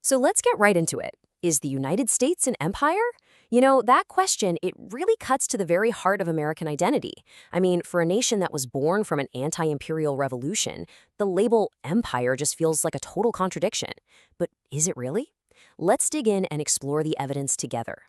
So let's get right into it. Is the United States an empire? That question, it really cuts to the very heart of American identity. I mean, for a nation that was born from an anti-imperial revolution, the label empire just feels like a total contradiction. But is it really? Let's dig in and explore the evidence together.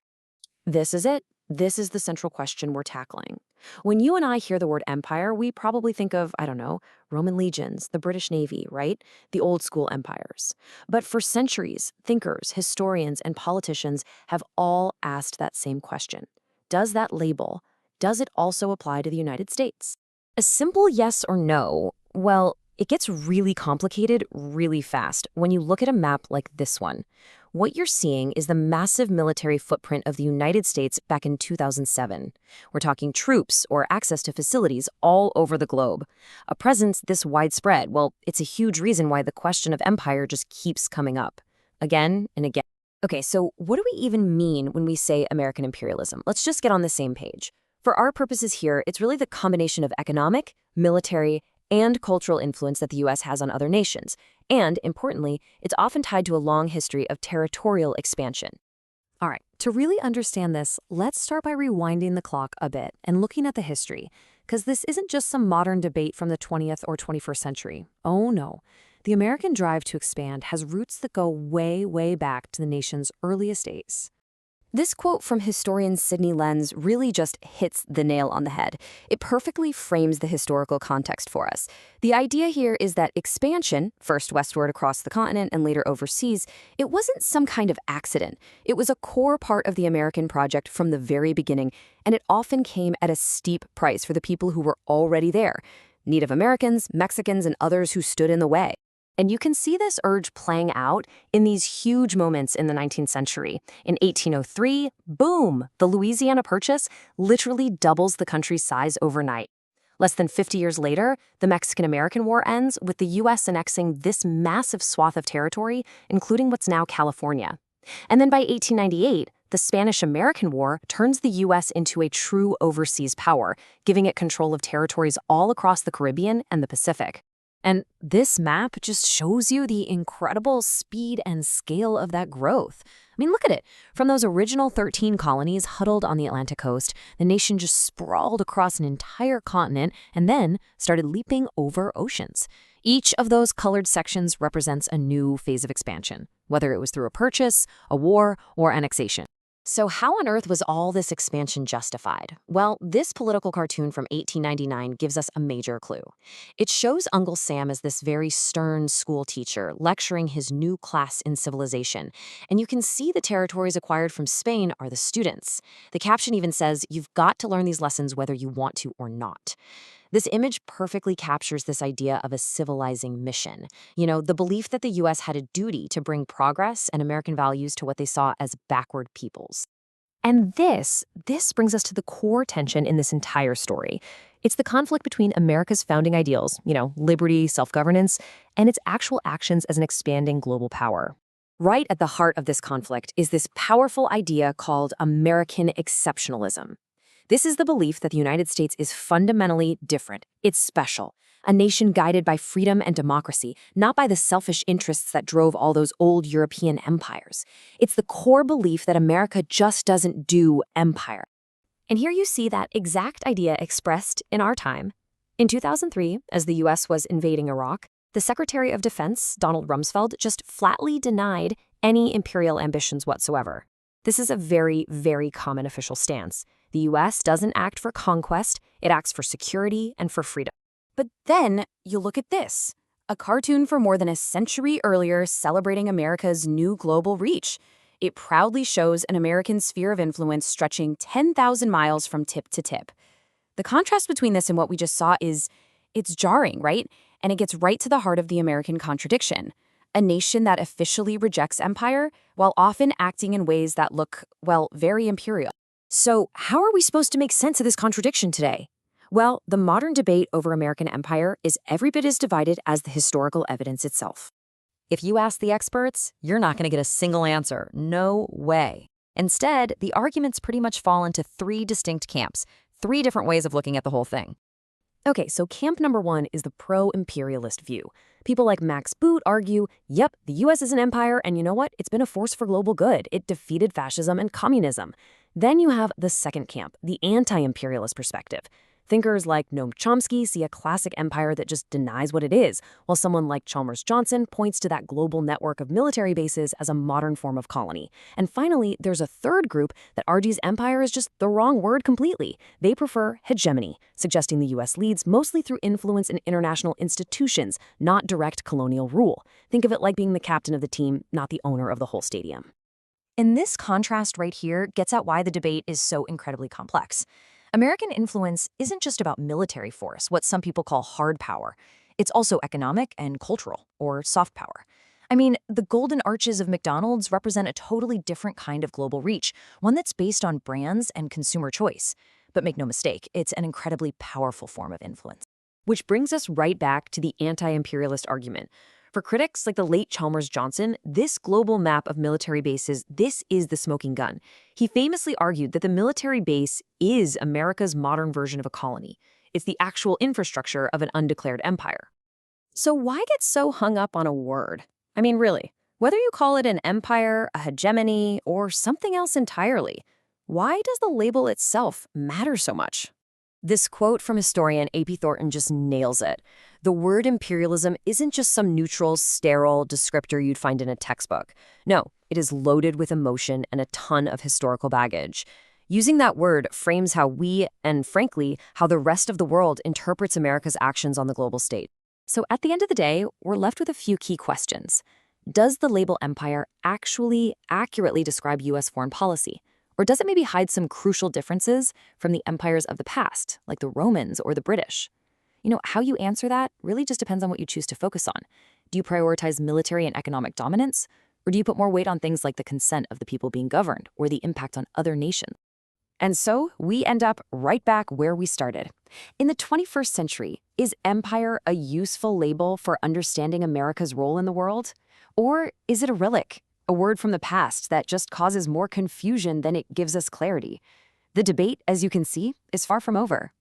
This is it. This is the central question we're tackling. When you and I hear the word empire, we probably think of, I don't know, Roman legions, the British Navy, right? The old school empires. But for centuries, thinkers, historians, and politicians have all asked that same question. Does that label, does it also apply to the United States? A simple yes or no, well, it gets really complicated really fast when you look at a map like this one. What you're seeing is the massive military footprint of the United States back in 2007. We're talking troops or access to facilities all over the globe. A presence this widespread, well, it's a huge reason why the question of empire just keeps coming up, again and again. Okay, so what do we even mean when we say American imperialism? Let's just get on the same page. For our purposes here, it's really the combination of economic, military, and cultural influence that the U.S. has on other nations. And, importantly, it's often tied to a long history of territorial expansion. All right, to really understand this, let's start by rewinding the clock a bit and looking at the history, because this isn't just some modern debate from the 20th or 21st century. Oh no. The American drive to expand has roots that go way, way back to the nation's earliest days. This quote from historian Sidney Lenz really just hits the nail on the head. It perfectly frames the historical context for us. The idea here is that expansion, first westward across the continent and later overseas, it wasn't some kind of accident. It was a core part of the American project from the very beginning, and it often came at a steep price for the people who were already there. Native Americans, Mexicans, and others who stood in the way. And you can see this urge playing out in these huge moments in the 19th century. In 1803, boom, the Louisiana Purchase literally doubles the country's size overnight. Less than 50 years later, the Mexican-American War ends with the U.S. annexing this massive swath of territory, including what's now California. And then by 1898, the Spanish-American War turns the U.S. into a true overseas power, giving it control of territories all across the Caribbean and the Pacific. And this map just shows you the incredible speed and scale of that growth. I mean, look at it. From those original 13 colonies huddled on the Atlantic coast, the nation just sprawled across an entire continent and then started leaping over oceans. Each of those colored sections represents a new phase of expansion, whether it was through a purchase, a war, or annexation. So how on earth was all this expansion justified? Well, this political cartoon from 1899 gives us a major clue. It shows Uncle Sam as this very stern school teacher lecturing his new class in civilization. And you can see the territories acquired from Spain are the students. The caption even says, "You've got to learn these lessons whether you want to or not." This image perfectly captures this idea of a civilizing mission. The belief that the U.S. had a duty to bring progress and American values to what they saw as backward peoples. And this brings us to the core tension in this entire story. It's the conflict between America's founding ideals, liberty, self-governance, and its actual actions as an expanding global power. Right at the heart of this conflict is this powerful idea called American exceptionalism. This is the belief that the United States is fundamentally different. It's special. A nation guided by freedom and democracy, not by the selfish interests that drove all those old European empires. It's the core belief that America just doesn't do empire. And here you see that exact idea expressed in our time. In 2003, as the U.S. was invading Iraq, the Secretary of Defense, Donald Rumsfeld, just flatly denied any imperial ambitions whatsoever. This is a very, very common official stance. The U.S. doesn't act for conquest, it acts for security and for freedom. But then you look at this, a cartoon from more than a century earlier celebrating America's new global reach. It proudly shows an American sphere of influence stretching 10,000 miles from tip to tip. The contrast between this and what we just saw it's jarring, right? And it gets right to the heart of the American contradiction. A nation that officially rejects empire while often acting in ways that look, well, very imperial. So how are we supposed to make sense of this contradiction today? Well, the modern debate over American empire is every bit as divided as the historical evidence itself. If you ask the experts, you're not going to get a single answer. No way. Instead, the arguments pretty much fall into three distinct camps, three different ways of looking at the whole thing. Okay, so camp number one is the pro-imperialist view. People like Max Boot argue, yep, the US is an empire, and you know what? It's been a force for global good. It defeated fascism and communism. Then you have the second camp, the anti-imperialist perspective. Thinkers like Noam Chomsky see a classic empire that just denies what it is, while someone like Chalmers Johnson points to that global network of military bases as a modern form of colony. And finally, there's a third group that argues empire is just the wrong word completely. They prefer hegemony, suggesting the U.S. leads mostly through influence in international institutions, not direct colonial rule. Think of it like being the captain of the team, not the owner of the whole stadium. And this contrast right here gets at why the debate is so incredibly complex. American influence isn't just about military force, what some people call hard power. It's also economic and cultural, or soft power. I mean, the golden arches of McDonald's represent a totally different kind of global reach, one that's based on brands and consumer choice. But make no mistake, it's an incredibly powerful form of influence. Which brings us right back to the anti-imperialist argument. For critics like the late Chalmers Johnson, this global map of military bases, this is the smoking gun. He famously argued that the military base is America's modern version of a colony. It's the actual infrastructure of an undeclared empire. So why get so hung up on a word? I mean, really, whether you call it an empire, a hegemony, or something else entirely, why does the label itself matter so much? This quote from historian A.P. Thornton just nails it. The word imperialism isn't just some neutral, sterile descriptor you'd find in a textbook. No, it is loaded with emotion and a ton of historical baggage. Using that word frames how we, and frankly, how the rest of the world interprets America's actions on the global stage. So at the end of the day, we're left with a few key questions. Does the label empire actually accurately describe U.S. foreign policy? Or does it maybe hide some crucial differences from the empires of the past, like the Romans or the British? You know, how you answer that really just depends on what you choose to focus on. Do you prioritize military and economic dominance? Or do you put more weight on things like the consent of the people being governed or the impact on other nations? And so we end up right back where we started. In the 21st century, is empire a useful label for understanding America's role in the world? Or is it a relic? A word from the past that just causes more confusion than it gives us clarity. The debate, as you can see, is far from over.